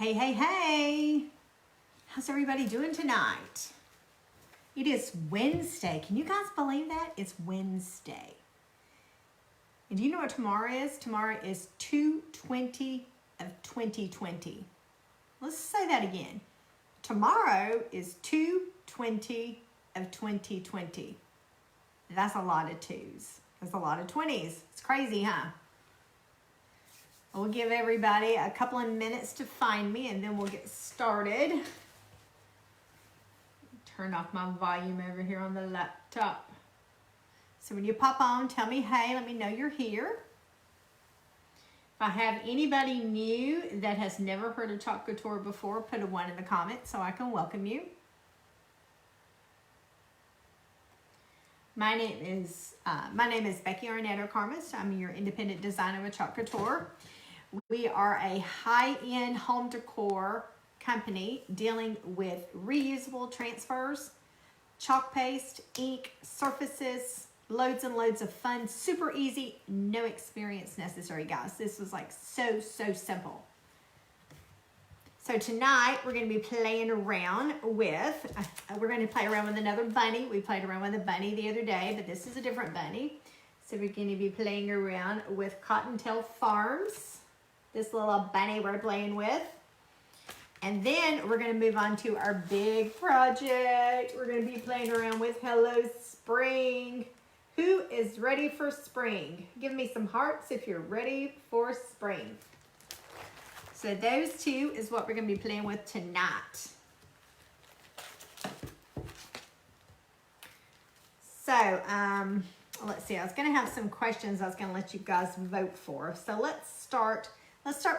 Hey, hey, hey. How's everybody doing tonight? It is Wednesday. Can you guys believe that? It's Wednesday. And do you know what tomorrow is? Tomorrow is 2/20 of 2020. Let's say that again. Tomorrow is 2/20 of 2020. That's a lot of twos. That's a lot of 20s. It's crazy, huh? We'll give everybody a couple of minutes to find me and then we'll get started. Turn off my volume over here on the laptop. So when you pop on, tell me hey, let me know you're here. If I have anybody new that has never heard of Chalk Couture before, put a 1 in the comments so I can welcome you. My name is Becky Arnett Carmis. I'm your independent designer with Chalk Couture. We are a high-end home decor company dealing with reusable transfers, chalk paste, ink, surfaces, loads and loads of fun, super easy, no experience necessary, guys. This was like so simple. So tonight we're going to be playing around with, another bunny. We played around with a bunny the other day, but this is a different bunny. So we're going to be playing around with Cottontail Farms. This little bunny we're playing with. And then we're going to move on to our big project. We're going to be playing around with Hello Spring. Who is ready for spring? Give me some hearts if you're ready for spring. So those two is what we're going to be playing with tonight. So, let's see. I was going to have some questions I was going to let you guys vote for. So let's start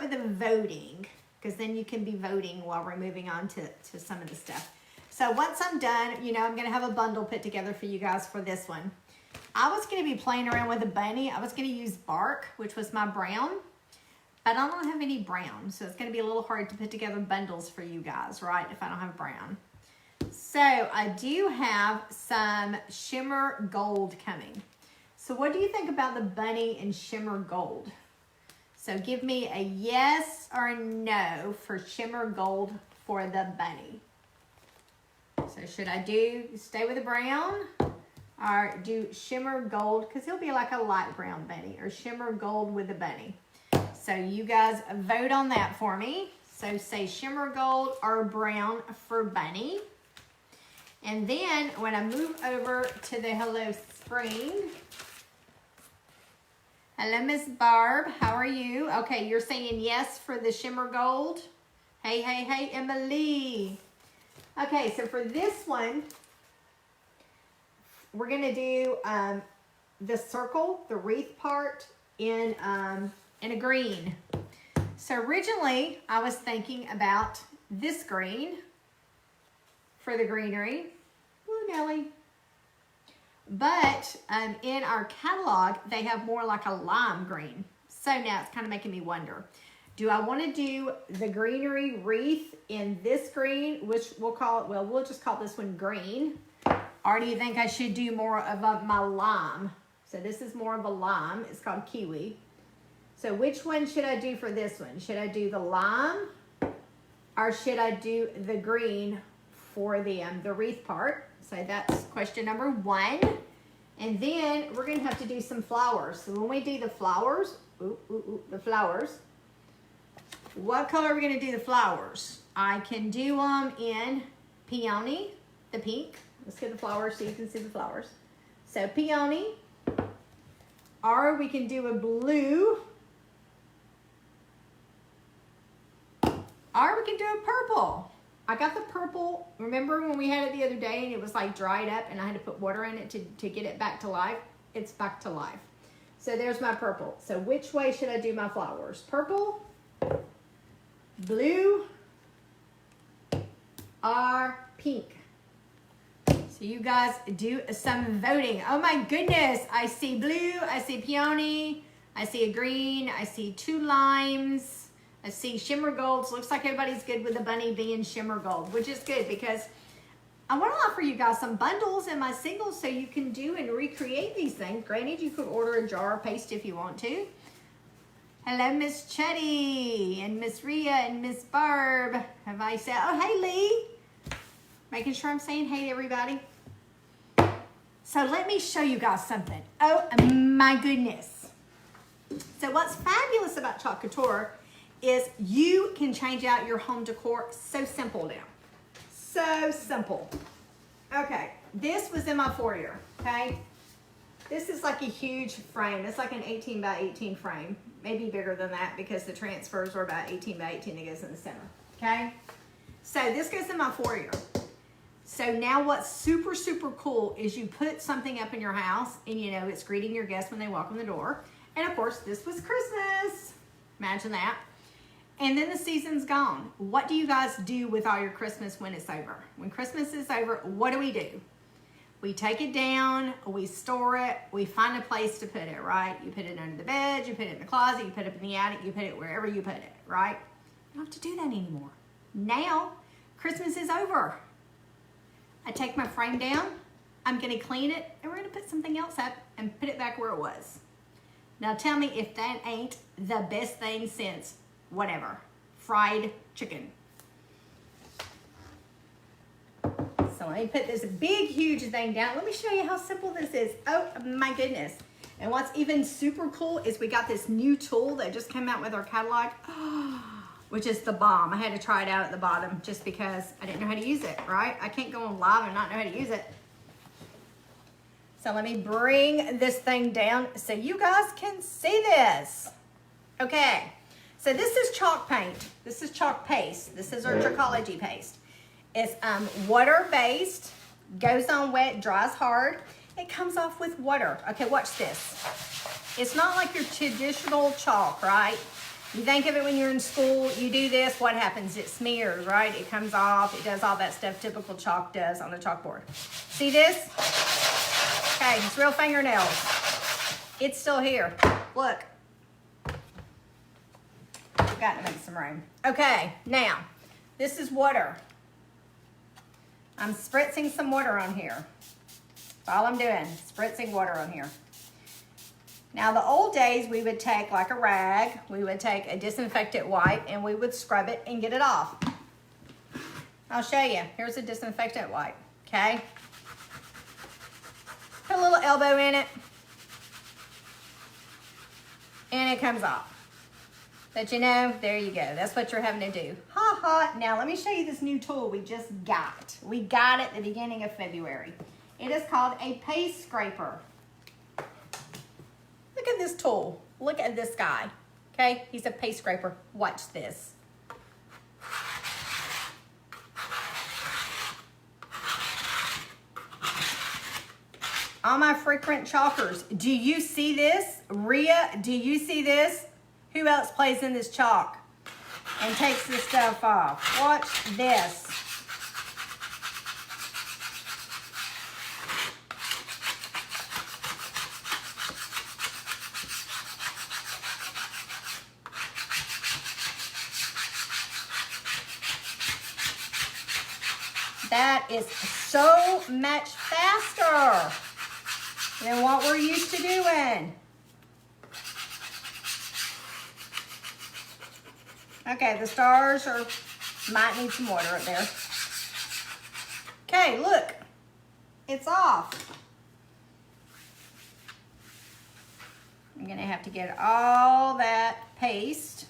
with the voting, because then you can be voting while we're moving on to some of the stuff. So once I'm done, I'm going to have a bundle put together for you guys for this one. I was going to be playing around with a bunny. I was going to use bark, which was my brown, but I don't have any brown. So it's going to be a little hard to put together bundles for you guys, right, if I don't have brown. So I do have some shimmer gold coming. So what do you think about the bunny in shimmer gold? So give me a yes or a no for shimmer gold for the bunny. So should I stay with the brown or do shimmer gold? Because he'll be like a light brown bunny, or shimmer gold with the bunny. So you guys vote on that for me. So say shimmer gold or brown for bunny. And then when I move over to the Hello Spring. Hello, Miss Barb. How are you? Okay, you're saying yes for the shimmer gold. Hey, Emily. Okay, so for this one, we're going to do the circle, the wreath part in a green. So originally, I was thinking about this green for the greenery. Woo, Nelly. But in our catalog, they have more like a lime green. So now it's kind of making me wonder. Do I want to do the greenery wreath in this green, which we'll just call this one green? Or do you think I should do more of my lime? So this is more of a lime. It's called kiwi. So which one should I do for this one? Should I do the lime or should I do the green for the wreath part? So that's question number 1. And then we're going to have to do some flowers. So when we do the flowers, what color are we going to do the flowers? I can do them in peony, the pink. Let's get the flowers so you can see the flowers. So peony, or we can do a blue, or we can do a purple. I got the purple. Remember when we had it the other day and it was like dried up and I had to put water in it to get it back to life? It's back to life. So there's my purple. So which way should I do my flowers? Purple, blue, or pink? So you guys do some voting. Oh my goodness. I see blue, I see peony, I see a green, I see 2 limes. I see shimmer golds. Looks like everybody's good with the bunny being shimmer gold, which is good because I want to offer you guys some bundles in my singles so you can do and recreate these things. Granted, you could order a jar of paste if you want to. Hello, Miss Chetty and Miss Rhea and Miss Barb. Have I said, oh, hey, Lee. Making sure I'm saying hey to everybody. So let me show you guys something. Oh, my goodness. So what's fabulous about Chalk Couture is you can change out your home decor so simple now. So simple. Okay, this was in my foyer, okay? This is like a huge frame. It's like an 18 by 18 frame. Maybe bigger than that because the transfers are about 18 by 18 that goes in the center, okay? So this goes in my foyer. So now what's super, super cool is you put something up in your house and you know it's greeting your guests when they walk in the door. And of course, this was Christmas. Imagine that. And then the season's gone. What do you guys do with all your Christmas when it's over? When Christmas is over, what do? We take it down, we store it, we find a place to put it, right? You put it under the bed, you put it in the closet, you put it in the attic, you put it wherever you put it, right? You don't have to do that anymore. Now, Christmas is over. I take my frame down, I'm gonna clean it, and we're gonna put something else up and put it back where it was. Now tell me if that ain't the best thing since whatever, fried chicken. So let me put this big, huge thing down. Let me show you how simple this is. Oh my goodness. And what's even super cool is we got this new tool that just came out with our catalog, which is the bomb. I had to try it out at the bottom just because I didn't know how to use it, right? I can't go on live and not know how to use it. So let me bring this thing down so you guys can see this. Okay, so this is chalk paint. This is chalk paste. This is our Chalkology paste. It's water-based, goes on wet, dries hard. It comes off with water. Okay, watch this. It's not like your traditional chalk, right? You think of it when you're in school, you do this, what happens? It smears, right? It comes off, it does all that stuff typical chalk does on a chalkboard. See this? Okay, it's real fingernails. It's still here. Look. I've got to make some room. Okay, now, this is water. I'm spritzing some water on here. That's all I'm doing, spritzing water on here. Now, the old days, we would take like a rag, we would take a disinfectant wipe, and we would scrub it and get it off. I'll show you. Here's a disinfectant wipe, okay? Put a little elbow in it, and it comes off. But you know, there you go. That's what you're having to do. Ha ha. Now, let me show you this new tool we just got. We got it at the beginning of February. It is called a paste scraper. Look at this tool. Look at this guy. Okay, he's a paste scraper. Watch this. All my frequent chalkers, do you see this? Rhea, do you see this? Who else plays in this chalk and takes this stuff off? Watch this. That is so much faster than what we're used to doing. Okay, the stars might need some water up there. Okay, look, it's off. I'm gonna have to get all that paste.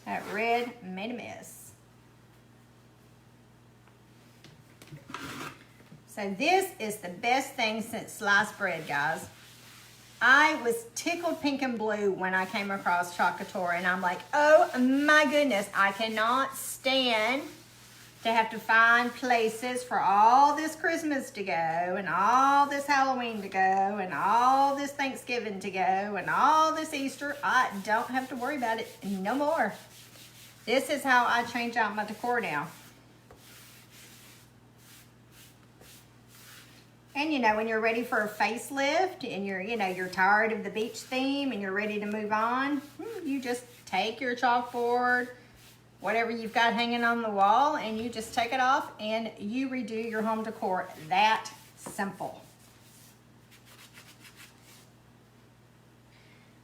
That red made a mess. So this is the best thing since sliced bread, guys. I was tickled pink and blue when I came across Chalk Couture, and I'm like, oh my goodness, I cannot stand to have to find places for all this Christmas to go, and all this Halloween to go, and all this Thanksgiving to go, and all this Easter. I don't have to worry about it no more. This is how I change out my decor now. And you know, when you're ready for a facelift and you're tired of the beach theme and you're ready to move on, you just take your chalkboard, whatever you've got hanging on the wall, and you just take it off and you redo your home decor. That simple.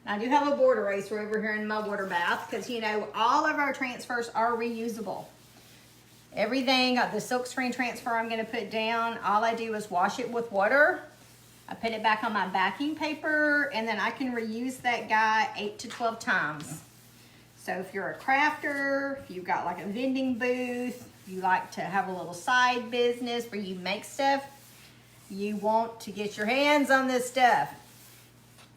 I do have a board eraser over here in my water bath because, you know, all of our transfers are reusable. Everything, the silkscreen transfer I'm going to put down, all I do is wash it with water. I put it back on my backing paper, and then I can reuse that guy 8 to 12 times. So if you're a crafter, if you've got like a vending booth, you like to have a little side business where you make stuff, you want to get your hands on this stuff.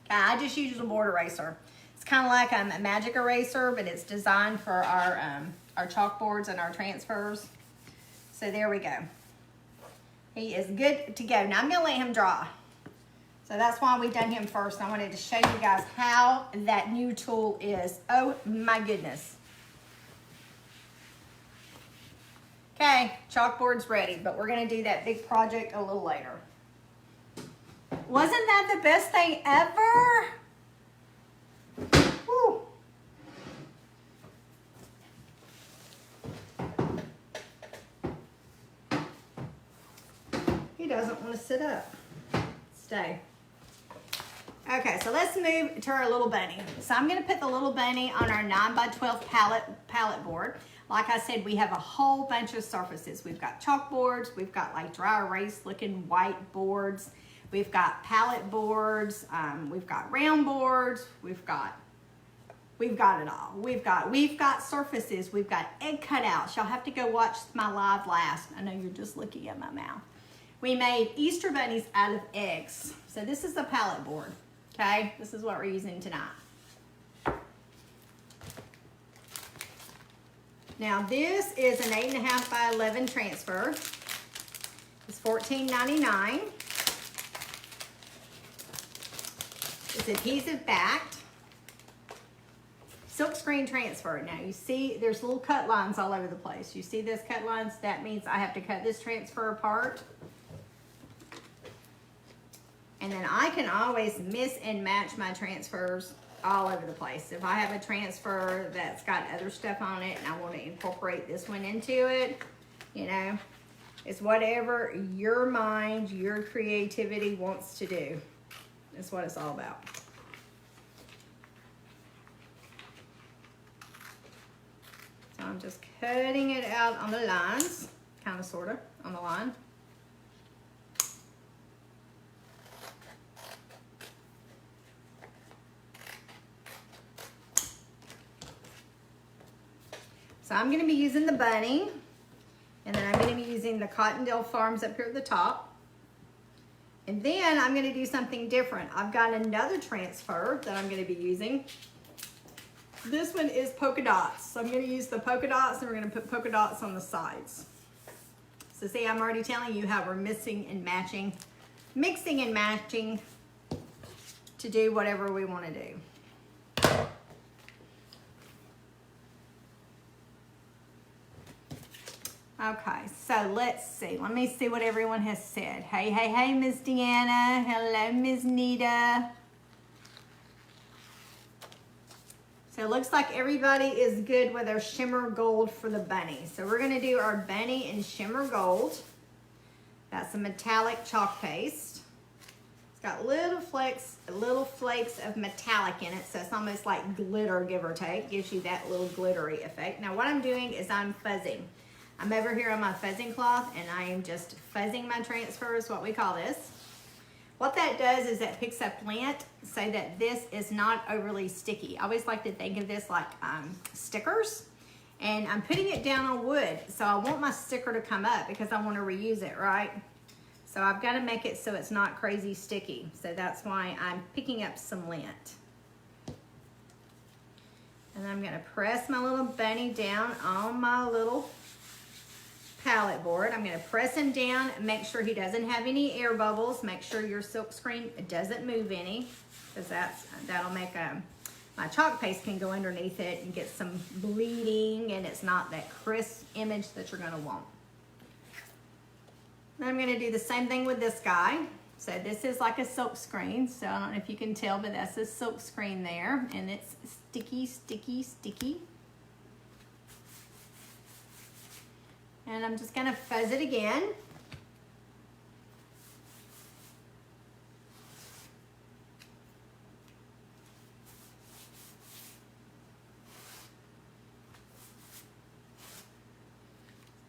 I just use a board eraser. It's kind of like a magic eraser, but it's designed for our chalkboards and our transfers. So there we go. He is good to go. Now I'm gonna let him dry. So that's why we done him first. I wanted to show you guys how that new tool is. Oh my goodness. Okay, chalkboard's ready, but we're gonna do that big project a little later. Wasn't that the best thing ever? Woo. He doesn't want to sit up. Stay. Okay, so let's move to our little bunny. So I'm going to put the little bunny on our 9x12 pallet board. Like I said, we have a whole bunch of surfaces. We've got chalkboards, we've got like dry erase looking white boards, we've got pallet boards, we've got round boards, we've got it all. We've got surfaces, we've got egg cutouts. Y'all have to go watch my live last. I know you're just looking at my mouth. We made Easter bunnies out of eggs. So this is the pallet board, okay? This is what we're using tonight. Now this is an 8.5 by 11 transfer. It's $14.99. It's adhesive backed. Silk screen transfer. Now you see there's little cut lines all over the place. You see those cut lines? That means I have to cut this transfer apart. And then I can always mix and match my transfers all over the place. If I have a transfer that's got other stuff on it and I want to incorporate this one into it, you know, it's whatever your mind, your creativity wants to do. That's what it's all about. So I'm just cutting it out on the lines, kind of, sort of, on the line. So I'm going to be using the bunny, and then I'm going to be using the Cottontail Farms up here at the top. And then I'm going to do something different. I've got another transfer that I'm going to be using. This one is polka dots. So I'm going to use the polka dots, and we're going to put polka dots on the sides. So see, I'm already telling you how we're mixing and matching to do whatever we want to do. Okay, so let's see. Let me see what everyone has said. Hey, hey, hey, Miss Deanna. Hello, Miss Nita. So it looks like everybody is good with our shimmer gold for the bunny. So we're going to do our bunny in shimmer gold. That's a metallic chalk paste. It's got little flakes of metallic in it, so it's almost like glitter, give or take. Gives you that little glittery effect. Now what I'm doing is I'm fuzzing. I'm over here on my fuzzing cloth, and I am just fuzzing my transfers, what we call this. What that does is that picks up lint so that this is not overly sticky. I always like to think of this like stickers, and I'm putting it down on wood, so I want my sticker to come up because I want to reuse it, right? So I've got to make it so it's not crazy sticky. So that's why I'm picking up some lint. And I'm going to press my little bunny down on my little palette board. I'm going to press him down and make sure he doesn't have any air bubbles. Make sure your silk screen doesn't move any, because that'll make my chalk paste can go underneath it and get some bleeding, and it's not that crisp image that you're going to want. Then I'm going to do the same thing with this guy. So this is like a silk screen. So I don't know if you can tell, but that's a silk screen there, and it's sticky, sticky, sticky. And I'm just gonna fuzz it again.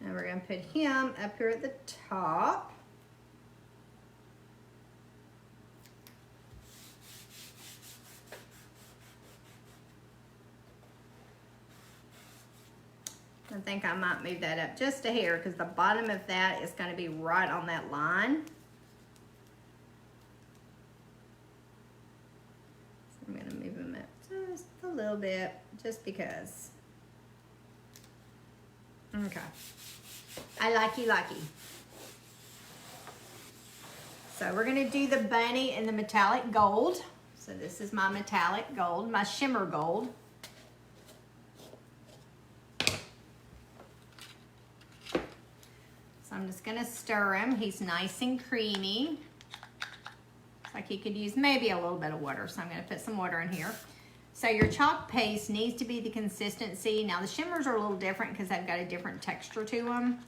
And we're gonna put him up here at the top. I think I might move that up just a hair because the bottom of that is going to be right on that line. So I'm going to move him up just a little bit, just because. Okay. I likey. So we're going to do the bunny in the metallic gold. So this is my metallic gold, my shimmer gold. So I'm just gonna stir him. He's nice and creamy. Looks like he could use maybe a little bit of water, so I'm gonna put some water in here. So your chalk paste needs to be the consistency. Now the shimmers are a little different because they've got a different texture to them.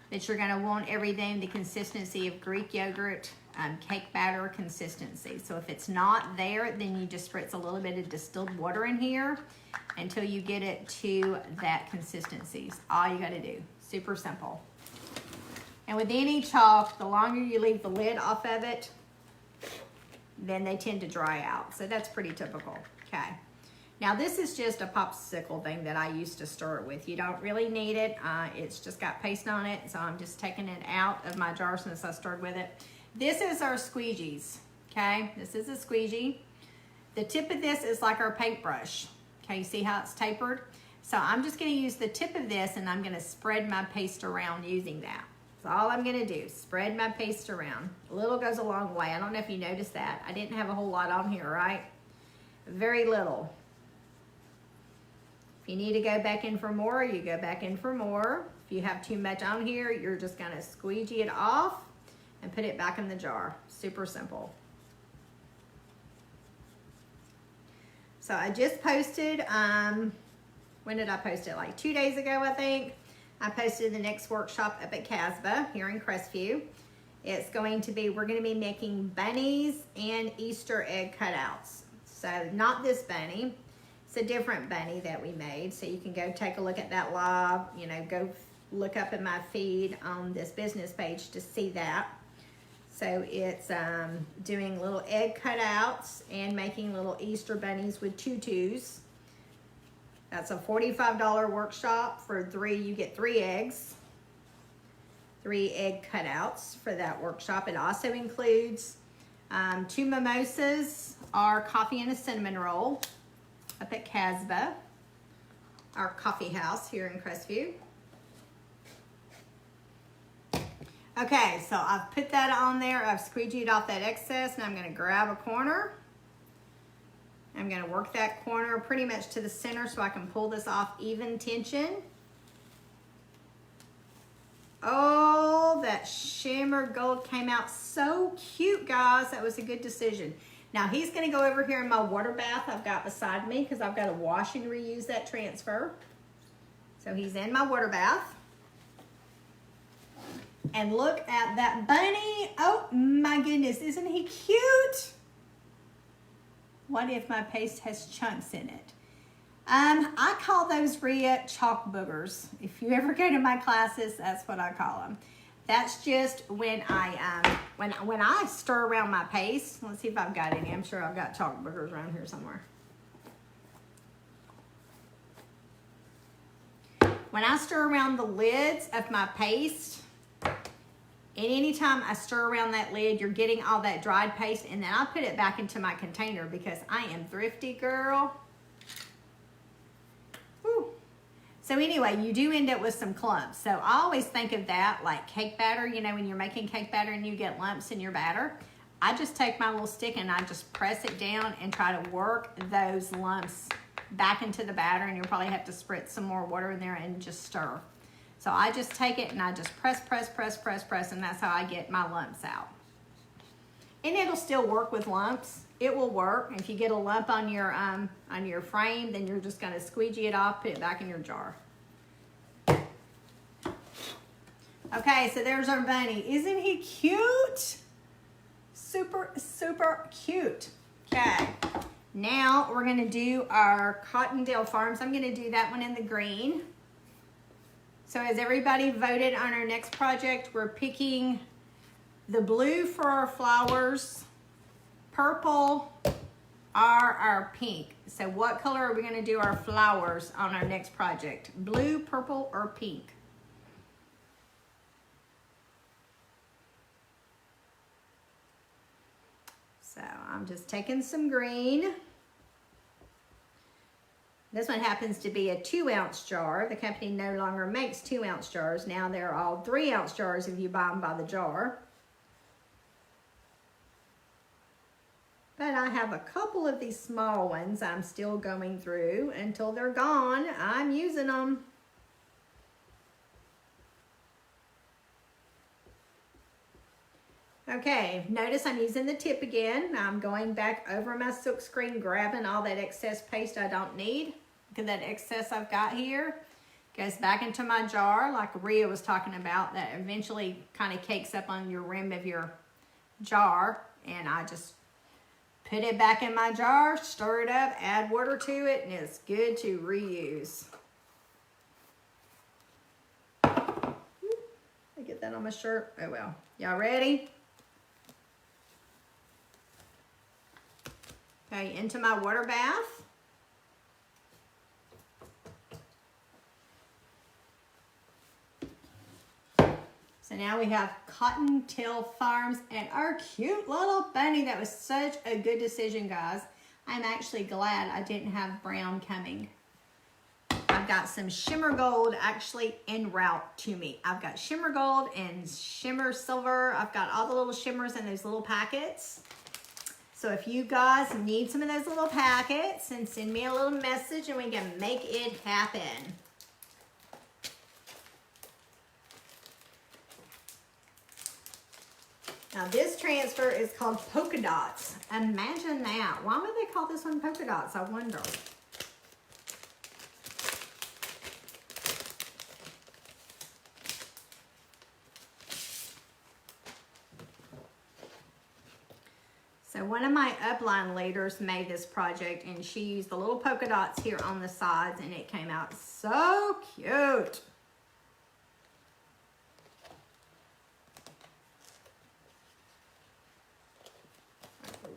But you're gonna want everything the consistency of Greek yogurt, cake batter consistency. So if it's not there, then you just spritz a little bit of distilled water in here until you get it to that consistency. It's all you gotta do, super simple. And with any chalk, the longer you leave the lid off of it, then they tend to dry out. So that's pretty typical, okay. Now this is just a popsicle thing that I used to stir it with. You don't really need it. It's just got paste on it, so I'm just taking it out of my jar since I stirred with it. This is our squeegees, okay? This is a squeegee. The tip of this is like our paintbrush, okay? You see how it's tapered? So I'm just gonna use the tip of this and I'm gonna spread my paste around using that. That's all I'm gonna do, spread my paste around. A little goes a long way. I don't know if you noticed that. I didn't have a whole lot on here, right? Very little. If you need to go back in for more, you go back in for more. If you have too much on here, you're just gonna squeegee it off and put it back in the jar. Super simple. So I just posted, when did I post it? Like 2 days ago, I think. I posted the next workshop up at Casbah here in Crestview. It's going to be, we're gonna be making bunnies and Easter egg cutouts. So not this bunny, it's a different bunny that we made. So you can go take a look at that live, you know, go look up in my feed on this business page to see that. So it's doing little egg cutouts and making little Easter bunnies with tutus. That's a $45 workshop. For three, you get 3 eggs. 3 egg cutouts for that workshop. It also includes 2 mimosas, our coffee and a cinnamon roll up at Casbah, our coffee house here in Crestview. Okay, so I've put that on there. I've squeegeed off that excess, and I'm gonna grab a corner. I'm gonna work that corner pretty much to the center so I can pull this off even tension. Oh, that shimmer gold came out so cute, guys. That was a good decision. Now he's gonna go over here in my water bath I've got beside me because I've got to wash and reuse that transfer. So he's in my water bath. And look at that bunny. Oh my goodness, isn't he cute? What if my paste has chunks in it? I call those, Rhea, chalk boogers. If you ever go to my classes, that's what I call them. That's just when I when I stir around my paste. Let's see if I've got any. I'm sure I've got chalk boogers around here somewhere. When I stir around the lids of my paste, and anytime I stir around that lid, you're getting all that dried paste, and then I put it back into my container because I am thrifty, girl. Whew. So anyway, you do end up with some clumps. So I always think of that like cake batter. You know, when you're making cake batter and you get lumps in your batter, I just take my little stick and I just press it down and try to work those lumps back into the batter, and you'll probably have to spritz some more water in there and just stir. So I just take it and I just press, and that's how I get my lumps out. And it'll still work with lumps. It will work. If you get a lump on your frame, then you're just gonna squeegee it off, put it back in your jar. Okay, so there's our bunny. Isn't he cute? Super, super cute. Okay, now we're gonna do our Cottontail Farms. I'm gonna do that one in the green. So has everybody voted on our next project? We're picking the blue for our flowers, purple are our pink. So what color are we gonna do our flowers on our next project? Blue, purple, or pink? So I'm just taking some green. This one happens to be a 2-ounce jar. The company no longer makes 2-ounce jars. Now they're all 3-ounce jars if you buy them by the jar. But I have a couple of these small ones I'm still going through. Until they're gone, I'm using them. Okay, notice I'm using the tip again. I'm going back over my silk screen, grabbing all that excess paste I don't need. Look at that excess I've got here. Goes back into my jar, like Rhea was talking about, that eventually kind of cakes up on your rim of your jar. And I just put it back in my jar, stir it up, add water to it, and it's good to reuse. I get that on my shirt. Oh well. Y'all ready? Okay, into my water bath. So now we have Cottontail Farms and our cute little bunny. That was such a good decision, guys. I'm actually glad I didn't have brown coming. I've got some shimmer gold actually en route to me. I've got shimmer gold and shimmer silver. I've got all the little shimmers in those little packets. So if you guys need some of those little packets, and send me a little message and we can make it happen. Now this transfer is called polka dots. Imagine that. Why would they call this one polka dots, I wonder? So one of my upline leaders made this project, and she used the little polka dots here on the sides, and it came out so cute.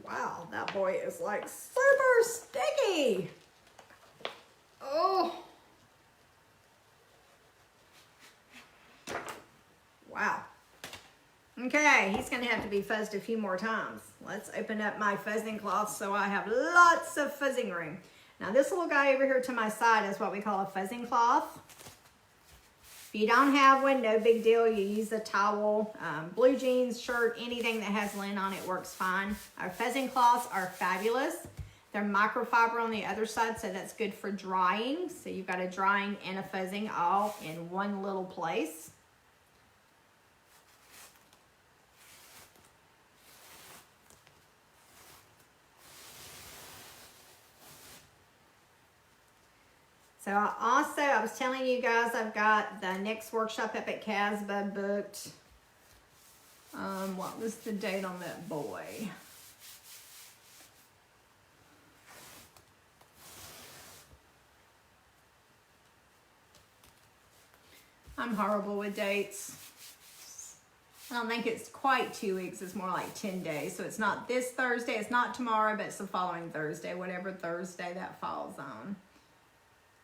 Wow, that boy is like super sticky. Oh. Wow. Okay, he's gonna have to be fuzzed a few more times. Let's open up my fuzzing cloth so I have lots of fuzzing room. Now this little guy over here to my side is what we call a fuzzing cloth. If you don't have one, no big deal. You use a towel, blue jeans, shirt, anything that has lint on it works fine. Our fuzzing cloths are fabulous. They're microfiber on the other side, so that's good for drying. So you've got a drying and a fuzzing all in one little place. So I was telling you guys, I've got the next workshop up at Casbah booked. What was the date on that boy? I'm horrible with dates. I don't think it's quite 2 weeks. It's more like 10 days. So it's not this Thursday. It's not tomorrow, but it's the following Thursday, whatever Thursday that falls on.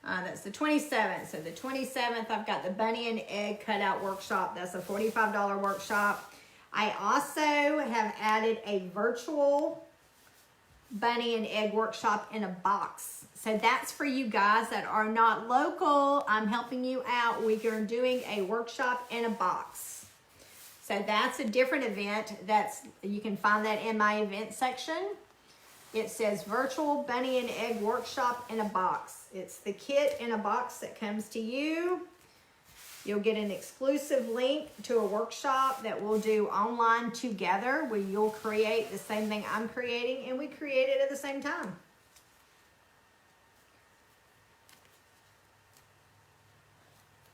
That's the 27th. So the 27th, I've got the bunny and egg cutout workshop. That's a $45 workshop. I also have added a virtual bunny and egg workshop in a box. So that's for you guys that are not local. I'm helping you out. We are doing a workshop in a box. So that's a different event. You can find that in my event section. It says virtual bunny and egg workshop in a box. It's the kit in a box that comes to you. You'll get an exclusive link to a workshop that we'll do online together, where you'll create the same thing I'm creating, and we create it at the same time.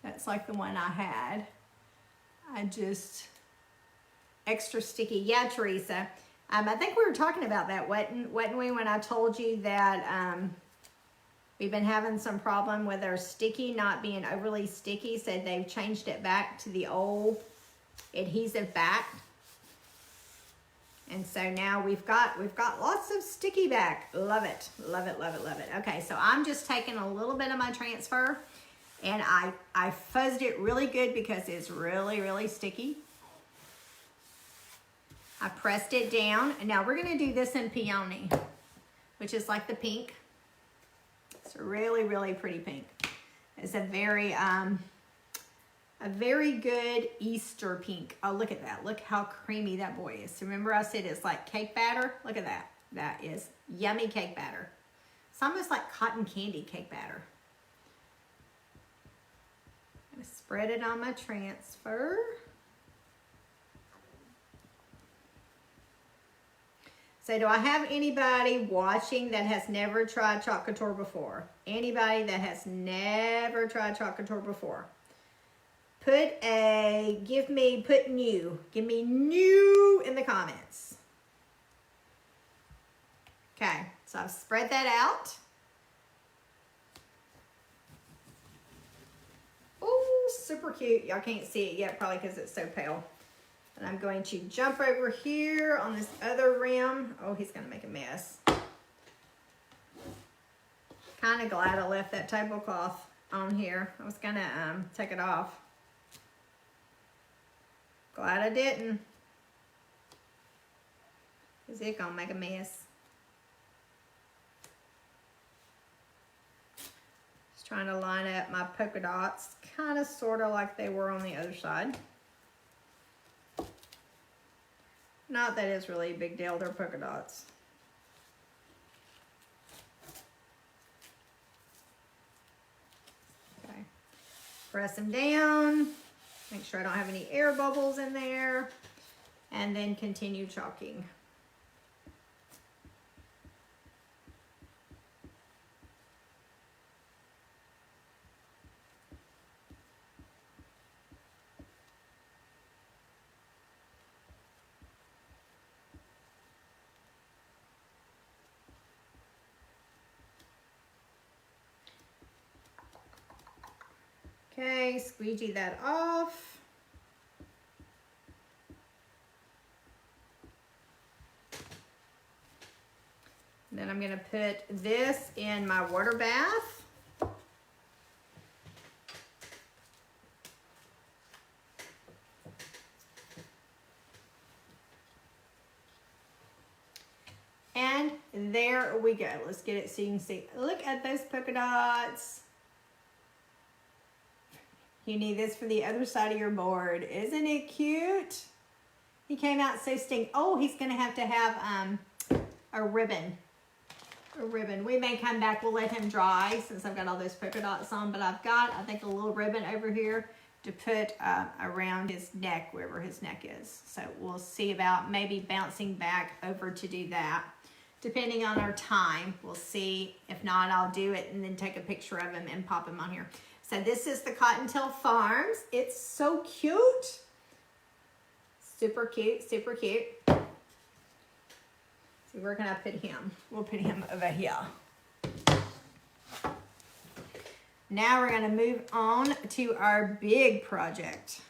That's like the one I had. extra sticky. Yeah, Teresa. I think we were talking about that, wasn't we, when I told you that we've been having some problem with our sticky not being overly sticky, so they've changed it back to the old adhesive back. And so now we've got lots of sticky back. Love it, love it, love it, love it. Okay, so I'm just taking a little bit of my transfer, and I fuzzed it really good because it's really, really sticky. I pressed it down, and now we're gonna do this in peony, which is like the pink. It's a really, really pretty pink. It's a very good Easter pink. Oh, look at that. Look how creamy that boy is. So remember I said it's like cake batter? Look at that. That is yummy cake batter. It's almost like cotton candy cake batter. I'm gonna spread it on my transfer. So do I have anybody watching that has never tried Choc Couture before? Anybody that has never tried Choc Couture before? Give me new in the comments. Okay, so I've spread that out. Oh, super cute. Y'all can't see it yet probably because it's so pale. And I'm going to jump over here on this other rim. Oh, he's gonna make a mess. Kind of glad I left that tablecloth on here. I was gonna take it off. Glad I didn't. Is it gonna make a mess? Just trying to line up my polka dots, kind of sort of like they were on the other side. Not that it's really a big deal, they're polka dots. Okay, press them down. Make sure I don't have any air bubbles in there. And then continue chalking. Okay, squeegee that off. Then I'm gonna put this in my water bath. And there we go. Let's get it so you can see. Look at those polka dots. You need this for the other side of your board. Isn't it cute? He came out so sting. Oh, he's gonna have to have a ribbon. A ribbon. We may come back, we'll let him dry since I've got all those polka dots on, but I've got, I think, a little ribbon over here to put around his neck, wherever his neck is. So we'll see about maybe bouncing back over to do that. Depending on our time, we'll see. If not, I'll do it and then take a picture of him and pop him on here. So this is the Cottontail Farms. It's so cute. Super cute, super cute. So where can I put him? We'll put him over here. Now we're gonna move on to our big project.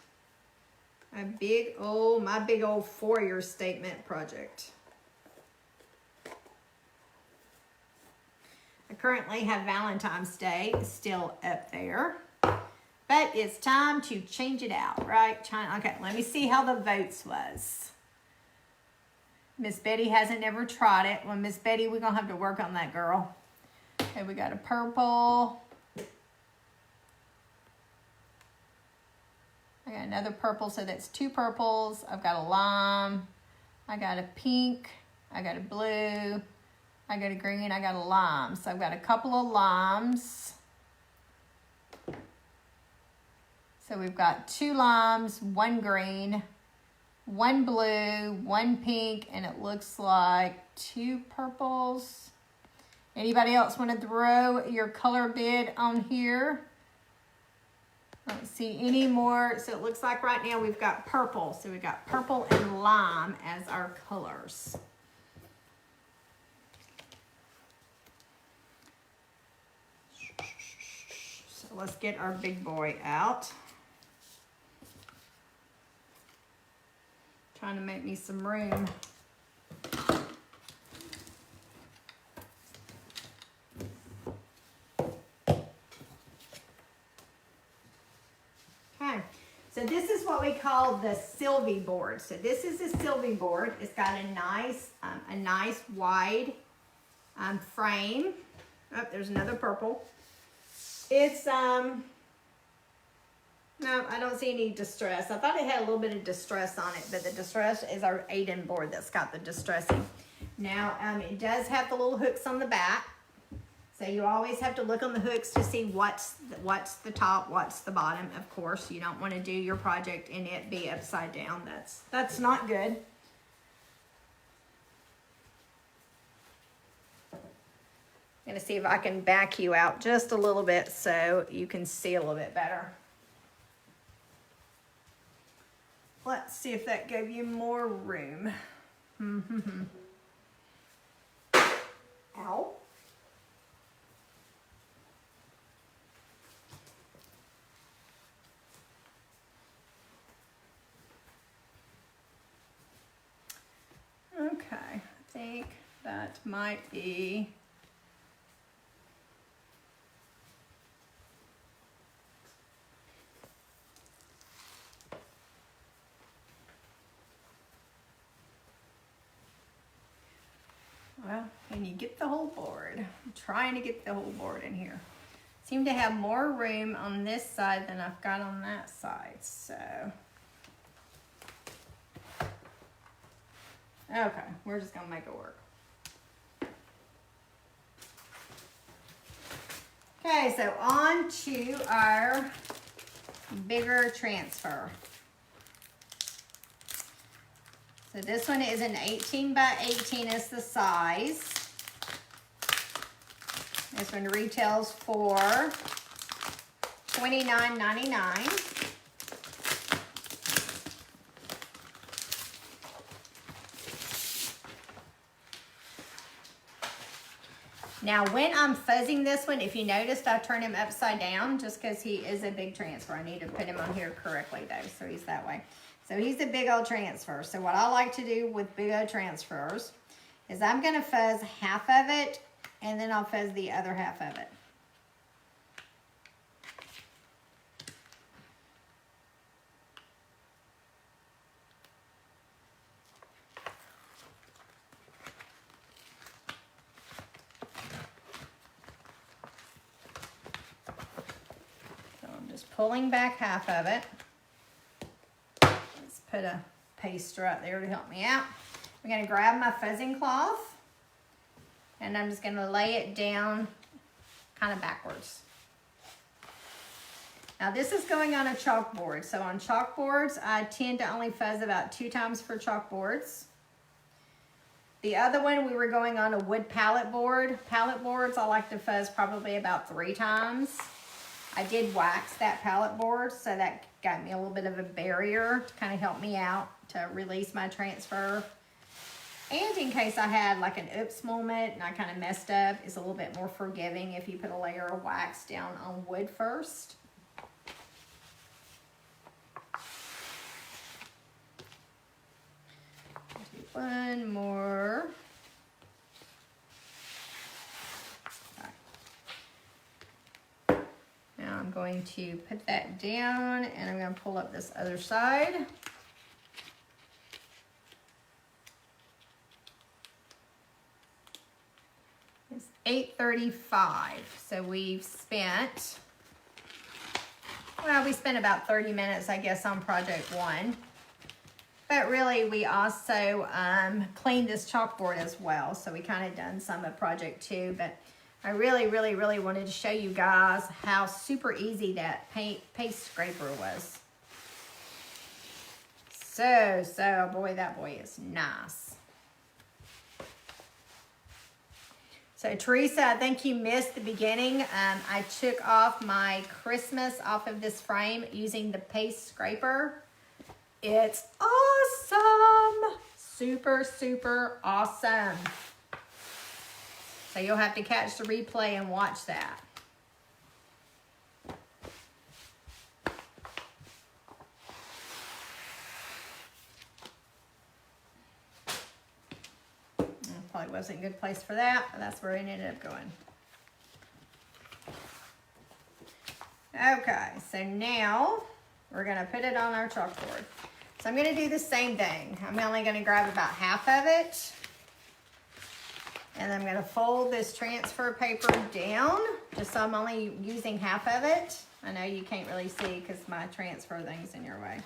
My big old foyer statement project. I currently have Valentine's Day still up there, but it's time to change it out, right? Okay, let me see how the votes was. Miss Betty hasn't never tried it. Well, Miss Betty, we're gonna have to work on that, girl. Okay, we got a purple. I got another purple, so that's two purples. I've got a lime. I got a pink. I got a blue. I got a green, I got a lime. So I've got a couple of limes. So we've got two limes, one green, one blue, one pink, and it looks like two purples. Anybody else want to throw your color bid on here? I don't see any more. So it looks like right now we've got purple. So we've got purple and lime as our colors. So let's get our big boy out. Trying to make me some room. Okay, so this is what we call the Sylvie board. So this is a Sylvie board. It's got a nice wide frame. Oh, there's another purple. It's no, I don't see any distress. I thought it had a little bit of distress on it, but the distress is our Aiden board that's got the distressing. Now, it does have the little hooks on the back. So you always have to look on the hooks to see what's the top, what's the bottom. Of course, you don't want to do your project and it be upside down. That's not good. I'm going to see if I can back you out just a little bit so you can see a little bit better. Let's see if that gave you more room. Ow. Okay, I think that might be well, can you get the whole board? I'm trying to get the whole board in here. Seem to have more room on this side than I've got on that side, so. Okay, we're just gonna make it work. Okay, so on to our bigger transfer. So this one is an 18 by 18 is the size. This one retails for $29.99. Now, when I'm fuzzing this one, if you noticed, I turned him upside down just because he is a big transfer. I need to put him on here correctly, though, so he's that way. So he's a big old transfer. So what I like to do with big old transfers is I'm going to fuzz half of it, and then I'll fuzz the other half of it. Pulling back half of it. Let's put a paster up there to help me out. I'm going to grab my fuzzing cloth and I'm just going to lay it down kind of backwards. Now this is going on a chalkboard. So on chalkboards, I tend to only fuzz about 2 times for chalkboards. The other one, we were going on a wood pallet board. Pallet boards, I like to fuzz probably about 3 times. I did wax that pallet board, so that got me a little bit of a barrier to kind of help me out to release my transfer. And in case I had like an oops moment and I kind of messed up, it's a little bit more forgiving if you put a layer of wax down on wood first. Do one more. Now I'm going to put that down and I'm going to pull up this other side. It's 8:35, so we've spent, well, we spent about 30 minutes, I guess, on project 1. But really, we also cleaned this chalkboard as well, so we kind of done some of project 2, but I really wanted to show you guys how super easy that paste scraper was. So, boy, that boy is nice. So Teresa, I think you missed the beginning. I took off my Christmas off of this frame using the paste scraper. It's awesome. Super, super awesome. So you'll have to catch the replay and watch that. Probably wasn't a good place for that, but that's where it ended up going. Okay, so now we're gonna put it on our chalkboard. So I'm gonna do the same thing. I'm only gonna grab about half of it, and I'm gonna fold this transfer paper down, just so I'm only using half of it. I know you can't really see because my transfer thing's in your way.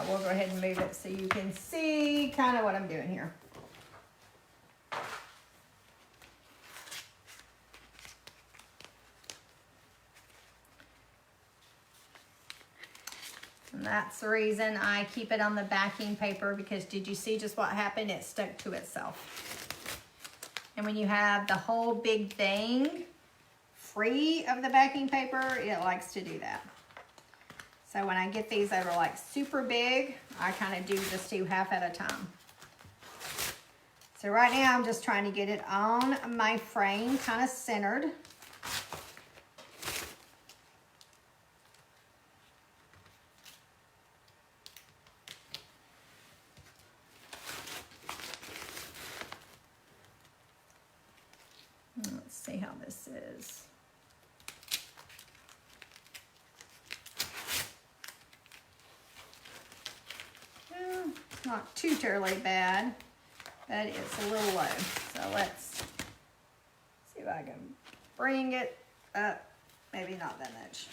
We'll go ahead and move it so you can see kind of what I'm doing here. And that's the reason I keep it on the backing paper, because did you see just what happened? It stuck to itself. And when you have the whole big thing free of the backing paper, it likes to do that. So when I get these that are like super big, I kind of do just do half at a time. So right now I'm just trying to get it on my frame, kind of centered. Let's see how this is. Not too terribly bad, but it's a little low. So let's see if I can bring it up. Maybe not that much.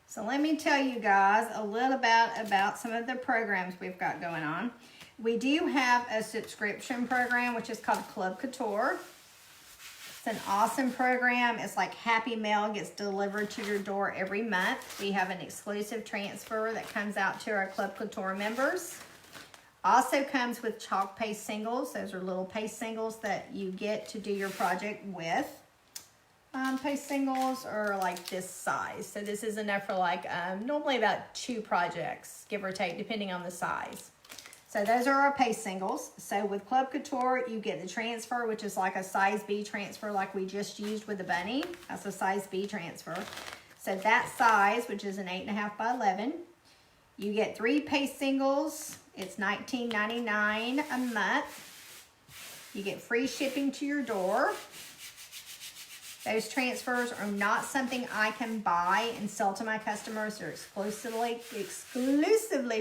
So let me tell you guys a little bit about some of the programs we've got going on. We do have a subscription program, which is called Club Couture. It's an awesome program. It's like Happy Mail gets delivered to your door every month. We have an exclusive transfer that comes out to our Club Couture members. Also comes with chalk paste singles. Those are little paste singles that you get to do your project with. Paste singles are like this size. So this is enough for like normally about 2 projects, give or take, depending on the size. So those are our paste singles. So with Club Couture, you get the transfer, which is like a size B transfer like we just used with the bunny. That's a size B transfer. So that size, which is an 8.5 by 11, you get 3 paste singles. It's $19.99 a month. You get free shipping to your door. Those transfers are not something I can buy and sell to my customers. They're exclusively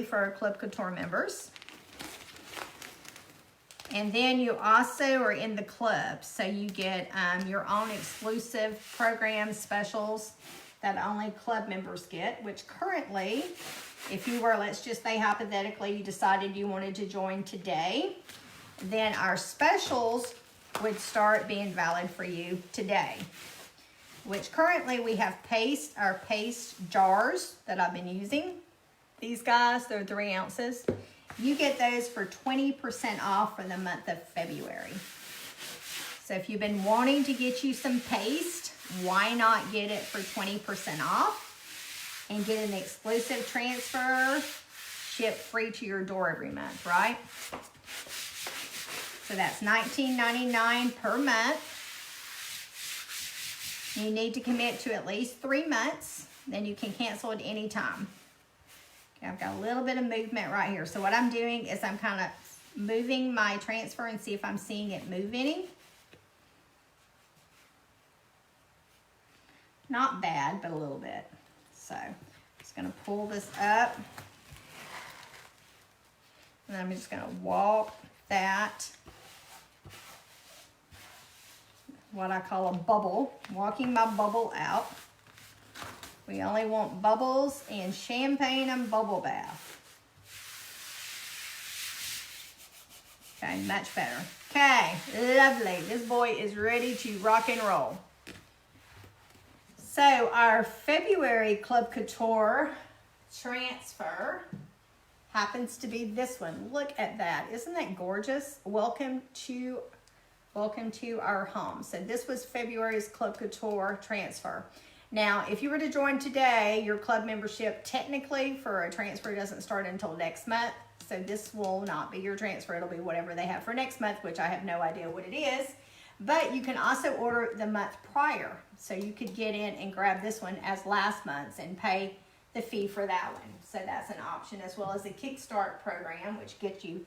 for our Club Couture members. And then you also are in the club. So you get your own exclusive programs, specials that only club members get, which currently, if you were, let's just say hypothetically, you decided you wanted to join today, then our specials would start being valid for you today. Which currently we have our paste jars that I've been using. These guys, they're 3 ounces. You get those for 20% off for the month of February. So if you've been wanting to get you some paste, why not get it for 20% off and get an exclusive transfer shipped free to your door every month, right? So that's $19.99 per month. You need to commit to at least 3 months. Then you can cancel at any time. Okay, I've got a little bit of movement right here. So what I'm doing is I'm kind of moving my transfer and see if I'm seeing it move any. Not bad, but a little bit. So I'm just going to pull this up. And I'm just going to walk that, what I call a bubble, walking my bubble out. We only want bubbles and champagne and bubble bath. Okay, much better. Okay, lovely. This boy is ready to rock and roll. So our February Club Couture transfer happens to be this one. Look at that. Isn't that gorgeous? Welcome to our home. So this was February's Club Couture transfer. Now, if you were to join today, your club membership technically for a transfer doesn't start until next month. So this will not be your transfer. It'll be whatever they have for next month, which I have no idea what it is. But you can also order the month prior. So you could get in and grab this one as last month's and pay the fee for that one. So that's an option, as well as the Kickstart program, which gets you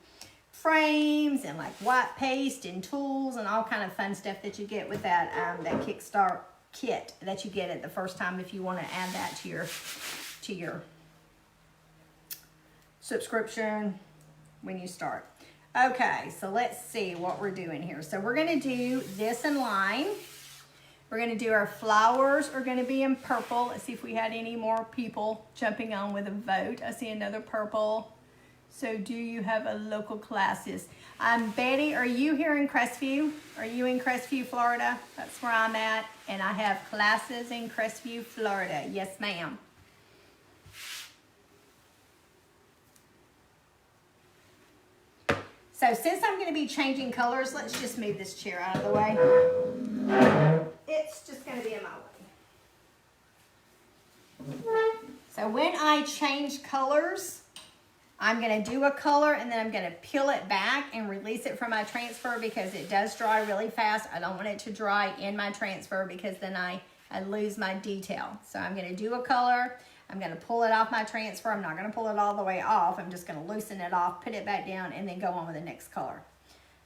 frames and like white paste and tools and all kind of fun stuff that you get with that that Kickstart kit that you get at the first time if you want to add that to your subscription when you start. Okay, so let's see what we're doing here. So we're going to do this in line. We're going to do our flowers are going to be in purple. Let's see if we had any more people jumping on with a vote. I see another purple. So do you have a local classes? Betty, are you here in Crestview? Are you in Crestview, Florida? That's where I'm at. And I have classes in Crestview, Florida. Yes, ma'am. So since I'm going to be changing colors, let's just move this chair out of the way. It's just going to be in my way. So when I change colors, I'm going to do a color and then I'm going to peel it back and release it from my transfer because it does dry really fast. I don't want it to dry in my transfer because then I lose my detail. So I'm going to do a color. I'm going to pull it off my transfer. I'm not going to pull it all the way off. I'm just going to loosen it off, put it back down, and then go on with the next color.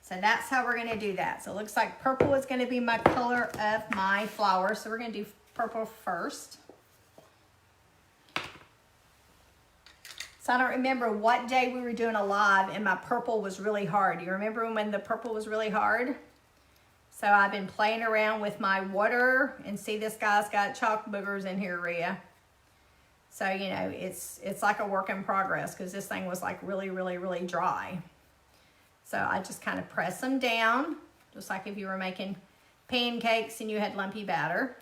So that's how we're going to do that. So it looks like purple is going to be my color of my flower. So we're going to do purple first. So I don't remember what day we were doing a live and my purple was really hard. Do you remember when the purple was really hard? So I've been playing around with my water and see this guy's got chalk boogers in here, Rhea. So, you know, it's like a work in progress because this thing was like really, really, really dry. So I just kind of press them down, just like if you were making pancakes and you had lumpy batter.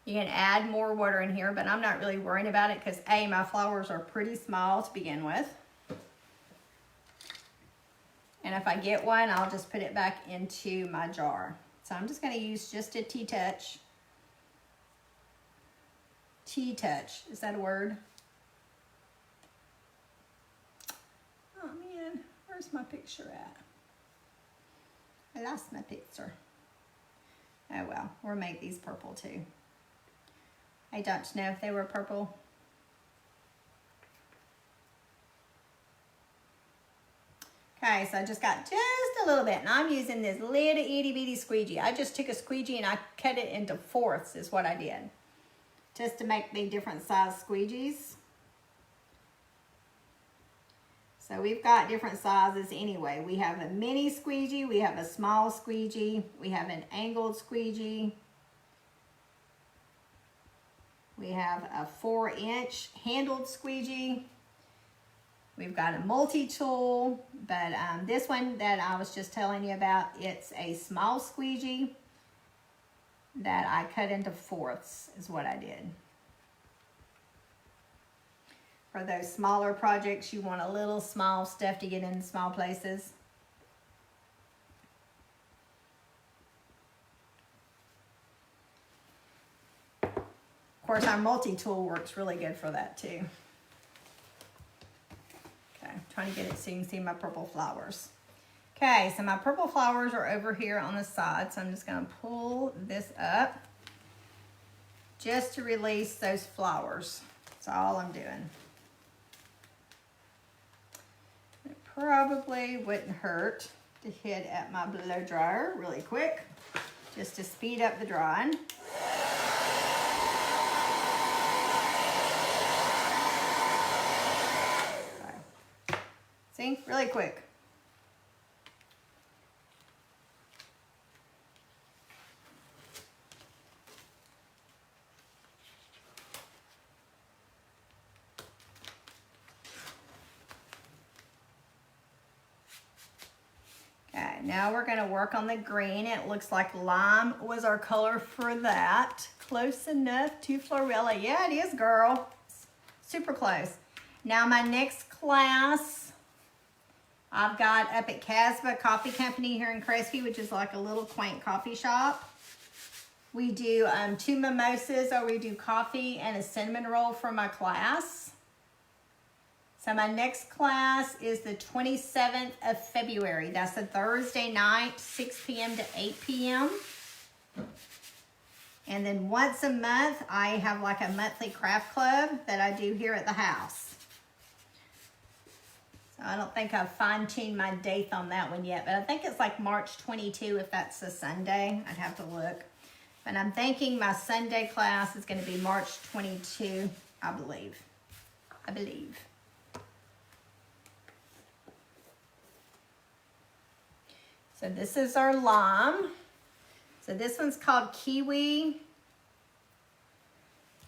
You can add more water in here, but I'm not really worrying about it because A, my flowers are pretty small to begin with. And if I get one, I'll just put it back into my jar. So I'm just going to use just a T-touch. T-touch, is that a word? Oh man, where's my picture at? I lost my picture. Oh well, we'll make these purple too. I don't know if they were purple. Okay, so I just got just a little bit. And I'm using this little itty bitty squeegee. I just took a squeegee and I cut it into fourths is what I did. Just to make the different size squeegees. So we've got different sizes anyway. We have a mini squeegee, we have a small squeegee, we have an angled squeegee. We have a 4-inch handled squeegee. We've got a multi-tool, but this one that I was just telling you about, it's a small squeegee that I cut into fourths is what I did. For those smaller projects, you want a little small stuff to get in small places. Of course, our multi-tool works really good for that too. Okay, I'm trying to get it so you can see my purple flowers. Okay, so my purple flowers are over here on the side, so I'm just going to pull this up just to release those flowers. That's all I'm doing. It probably wouldn't hurt to hit at my blow dryer really quick, just to speed up the drying. Okay. See, really quick. Now we're gonna work on the green. It looks like lime was our color for that. Close enough to Florilla. Yeah, it is, girl. Super close. Now my next class, I've got up at Casbah Coffee Company here in Crespi, which is like a little quaint coffee shop. We do 2 mimosas, or we do coffee and a cinnamon roll for my class. So my next class is the 27th of February. That's a Thursday night, 6 p.m. to 8 p.m. And then once a month, I have like a monthly craft club that I do here at the house. So I don't think I've fine-tuned my date on that one yet, but I think it's like March 22 if that's a Sunday. I'd have to look. But I'm thinking my Sunday class is going to be March 22, I believe. So this is our lime. So this one's called Kiwi.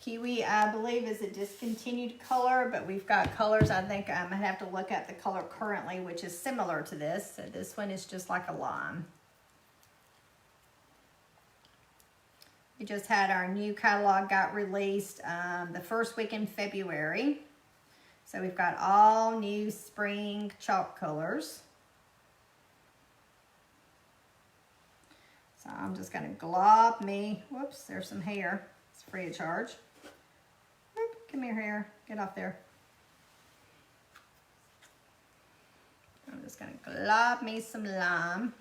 Kiwi, I believe, is a discontinued color, but we've got colors. I think I'm gonna have to look at the color currently, which is similar to this. So this one is just like a lime. We just had our new catalog got released the first week in February. So we've got all new spring chalk colors. So I'm just gonna glob me, whoops, there's some hair. It's free of charge. Whoop, come here, hair, get off there. I'm just gonna glob me some lime.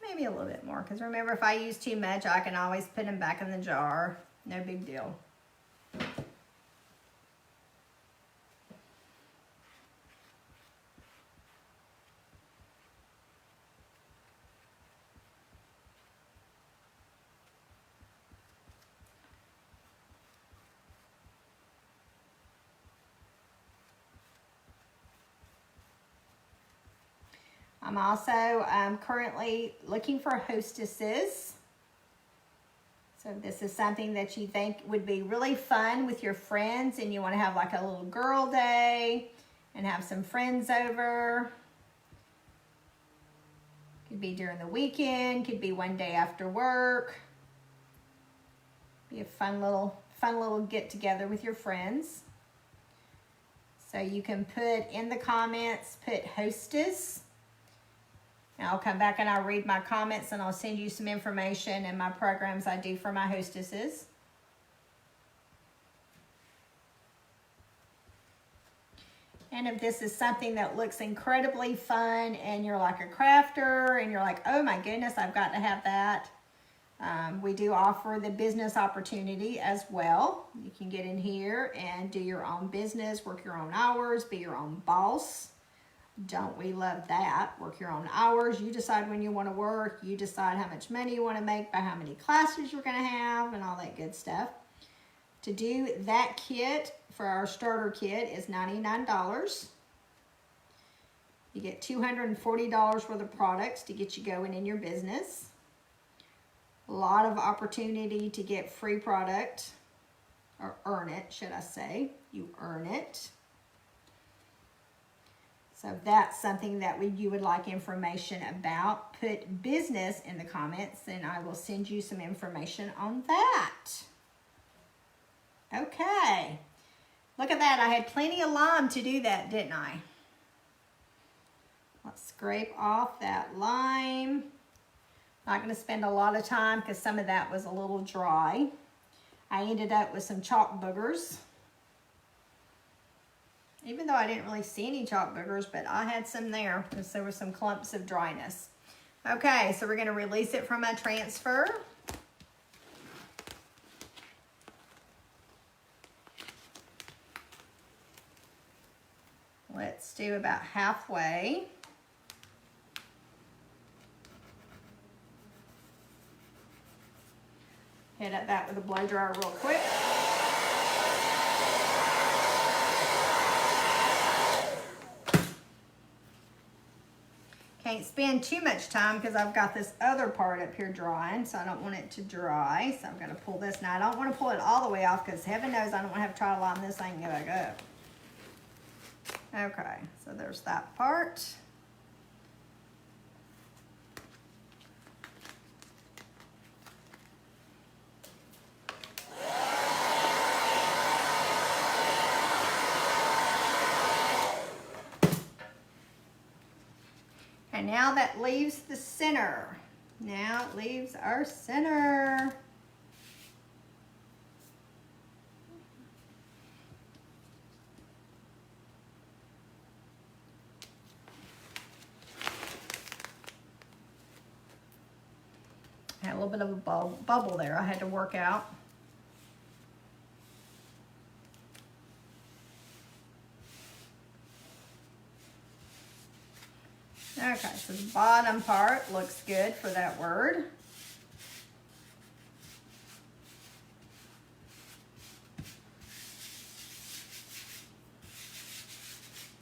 Maybe a little bit more, because remember, if I use too much, I can always put them back in the jar. No big deal. I'm also currently looking for hostesses. So if this is something that you think would be really fun with your friends and you want to have like a little girl day and have some friends over. Could be during the weekend, could be one day after work. Be a fun little get together with your friends. So you can put in the comments, put hostess. And I'll come back and I'll read my comments and I'll send you some information and my programs I do for my hostesses. And if this is something that looks incredibly fun and you're like a crafter and you're like, oh my goodness, I've got to have that. We do offer the business opportunity as well. You can get in here and do your own business, work your own hours, be your own boss. Don't we love that? Work your own hours. You decide when you want to work. You decide how much money you want to make by how many classes you're going to have and all that good stuff. To do that kit for our starter kit is $99. You get $240 worth of products to get you going in your business. A lot of opportunity to get free product, or earn it, should I say. You earn it. So if that's something that you would like information about, put business in the comments and I will send you some information on that. Okay. Look at that. I had plenty of lime to do that, didn't I? Let's scrape off that lime. Not going to spend a lot of time because some of that was a little dry. I ended up with some chalk boogers. Even though I didn't really see any chalk boogers, but I had some there because there were some clumps of dryness. Okay, so we're going to release it from my transfer. Let's do about halfway. Hit at that with a blow dryer real quick. Can't spend too much time because I've got this other part up here drying, so I don't want it to dry. So I'm going to pull this. Now, I don't want to pull it all the way off because heaven knows I don't want to have to try to line this thing and go back up. Okay, so there's that part. And now that leaves the center. Now it leaves our center. I had a little bit of a bubble there I had to work out. Okay, so the bottom part looks good for that word.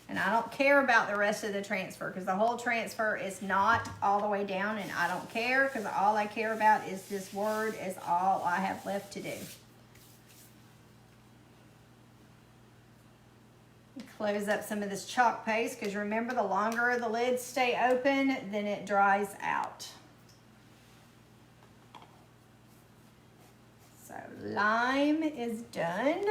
And I don't care about the rest of the transfer because the whole transfer is not all the way down, and I don't care because all I care about is this word is all I have left to do. Close up some of this chalk paste because remember, the longer the lids stay open, then it dries out. So lime is done.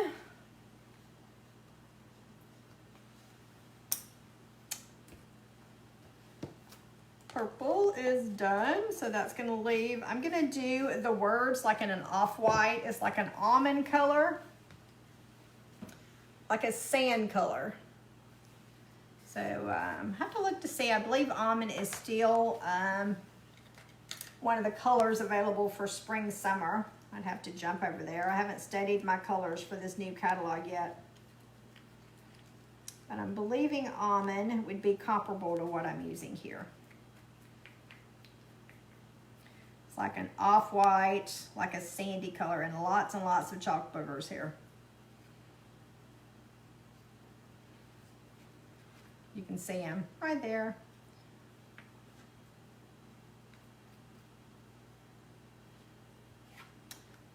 Purple is done, so that's gonna leave, I'm gonna do the words like in an off-white. It's like an almond color, like a sand color. So have to look to see, I believe almond is still one of the colors available for spring, summer. I'd have to jump over there. I haven't studied my colors for this new catalog yet. But I'm believing almond would be comparable to what I'm using here. It's like an off-white, like a sandy color, and lots of chalk boogers here. You can see them right there.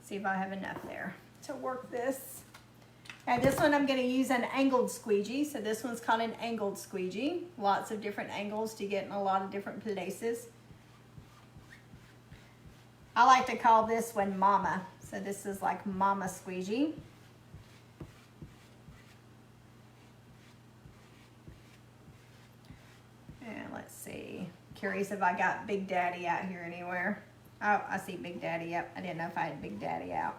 See if I have enough there to work this. Okay, this one I'm going to use an angled squeegee. So this one's called an angled squeegee. Lots of different angles to get in a lot of different places. I like to call this one Mama. So this is like Mama squeegee. And let's see. Curious if I got Big Daddy out here anywhere. Oh, I see Big Daddy. Yep, I didn't know if I had Big Daddy out.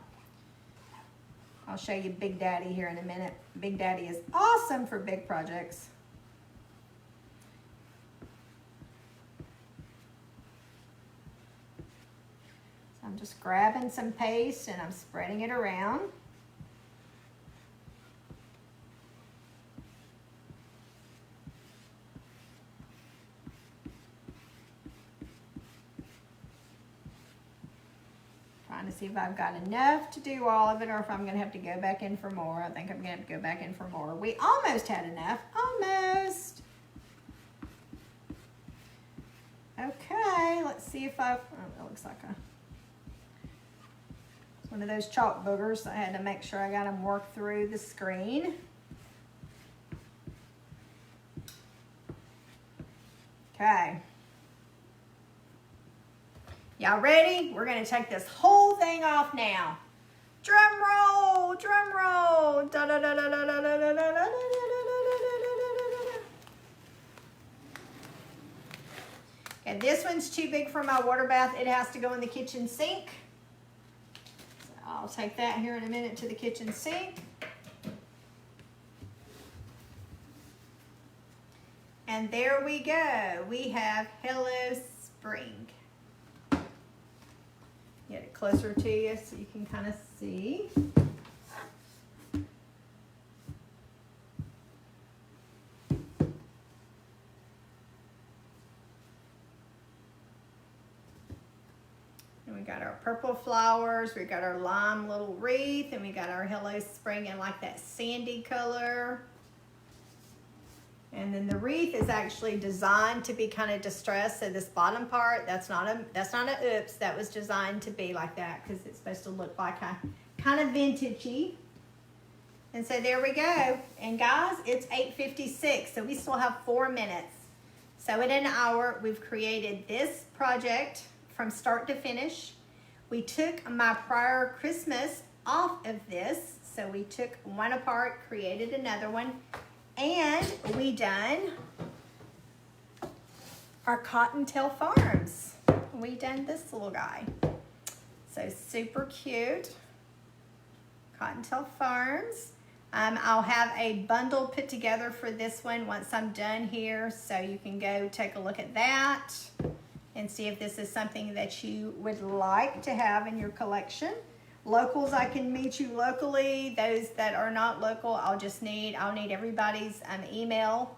I'll show you Big Daddy here in a minute. Big Daddy is awesome for big projects. So I'm just grabbing some paste and I'm spreading it around. Trying to see if I've got enough to do all of it or if I'm going to have to go back in for more. I think I'm going to have to go back in for more. We almost had enough. Almost. Okay, let's see if I've... Oh, it looks like it's one of those chalk boogers. So I had to make sure I got them worked through the screen. Okay. Y'all ready? We're gonna take this whole thing off now. Drum roll, drum roll. Da da da da da da da da da da. Okay, this one's too big for my water bath. It has to go in the kitchen sink. So I'll take that here in a minute to the kitchen sink. And there we go. We have Hello Spring. Get it closer to you so you can kind of see. And we got our purple flowers, we got our lime little wreath, and we got our Hello Spring in like that sandy color. And then the wreath is actually designed to be kind of distressed. So this bottom part, that's not a oops. That was designed to be like that because it's supposed to look like a kind of vintagey. And so there we go. And guys, it's 8:56, so we still have 4 minutes. So in an hour, we've created this project from start to finish. We took my prior Christmas off of this. So we took one apart, created another one, and we done our Cottontail Farms. We done this little guy. So super cute. Cottontail Farms. I'll have a bundle put together for this one once I'm done here, so you can go take a look at that and see if this is something that you would like to have in your collection. Locals, I can meet you locally. Those that are not local, I'll need everybody's email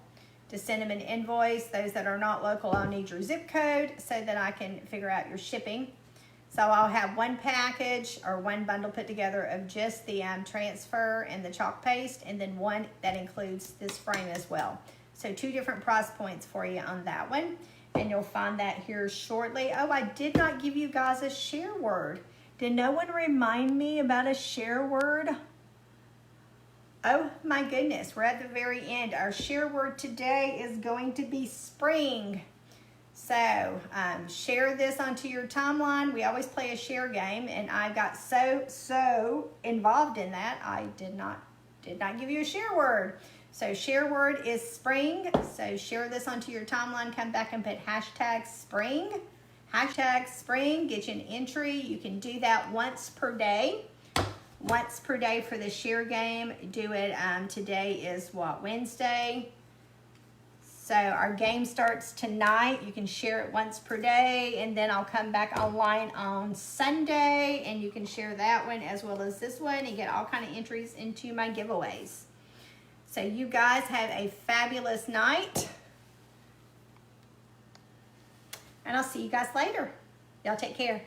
to send them an invoice. Those that are not local, I'll need your zip code so that I can figure out your shipping. So I'll have one package or one bundle put together of just the transfer and the chalk paste, and then one that includes this frame as well. So 2 different price points for you on that one, and you'll find that here shortly. Oh, I did not give you guys a share word. Did no one remind me about a share word? Oh my goodness, we're at the very end. Our share word today is going to be spring. So share this onto your timeline. We always play a share game, and I got so involved in that I did not give you a share word. So share word is spring. So share this onto your timeline. Come back and put hashtag spring. Hashtag spring. Get you an entry. You can do that once per day. Once per day for the share game. Do it. Today is what, Wednesday? So our game starts tonight. You can share it once per day, and then I'll come back online on Sunday, and you can share that one as well as this one and get all kind of entries into my giveaways. So you guys have a fabulous night, and I'll see you guys later. Y'all take care.